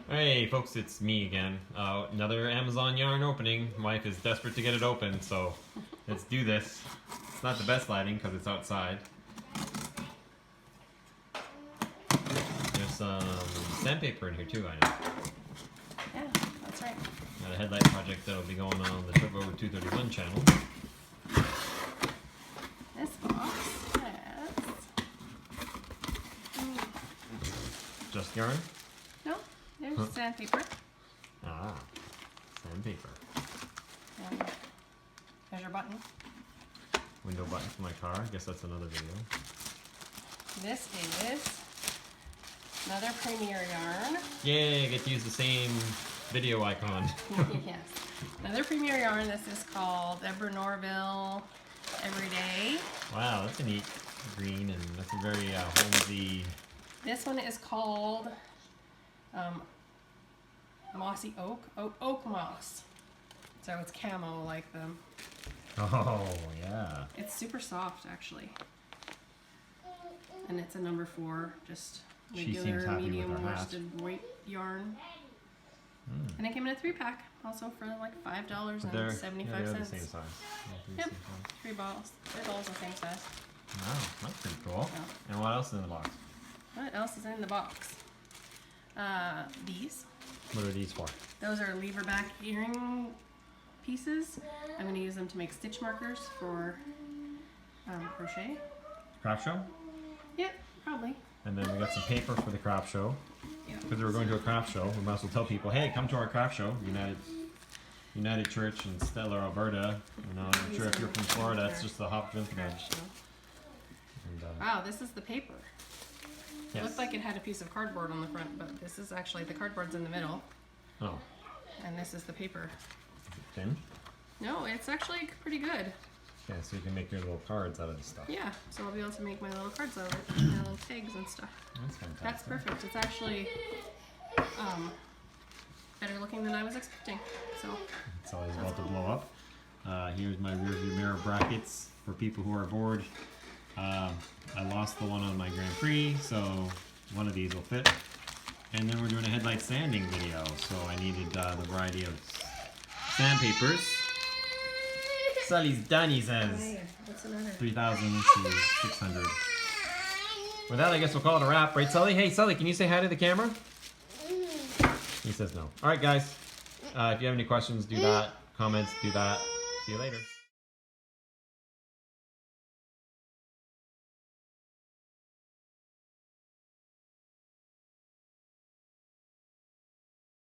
Hey folks, it's me again. Another Amazon yarn opening. Wife is desperate to get it open, so let's do this. It's not the best lighting because it's outside. There's some sandpaper in here too, I know. Yeah, that's right. Got a headlight project that'll be going on the Turbo 231 channel. This box has... Just yarn? No, there's sandpaper. Ah, sandpaper. And there's your button. Window button for my car. I guess that's another video. This is another Premier yarn. Yay, I get to use the same video icon. Yes. Another Premier yarn. This is called Deborah Norville Everyday. Wow, that's a neat green, and that's a very homey. This one is called Mossy Oak Moss. So it's camo like them. Oh, yeah. It's super soft actually. And it's a number 4, just She seems regular happy with medium her hat. worsted weight yarn. Mm. And it came in a 3-pack, also for like $5.75. They're the same size. Yep, 3 balls. 3 balls the same size. Wow, that's pretty cool. Yeah. And what else is in the box? What else is in the box? These. What are these for? Those are lever back earring pieces. I'm going to use them to make stitch markers for crochet. Craft show? Yep, probably. And then we got some paper for the craft show. Yeah. Because we're going to a craft show, we might as well tell people, hey, come to our craft show, United Church in Stellar, Alberta. You know, I'm sure if you're from Florida, it's just a hop, jump, and edge. And, Wow, this is the paper. It yes. looked like it had a piece of cardboard on the front, but this is actually, the cardboard's in the middle, Oh, and this is the paper. is it thin? No, it's actually pretty good. Yeah, so you can make your little cards out of this stuff. Yeah, so I'll be able to make my little cards out of it, my little tags and stuff. That's fantastic. That's perfect. It's actually better looking than I was expecting. So It's always about to blow up. Here's my rear view mirror brackets for people who are bored. I lost the one on my Grand Prix, so one of these will fit. And then we're doing a headlight sanding video, so I needed the variety of sandpapers. Sully's done, he says. what's another? 3,000 to 600. With that, I guess we'll call it a wrap, right, Sully? Hey, Sully, can you say hi to the camera? He says no. All right, guys. If you have any questions, do that. Comments, do that. See you later.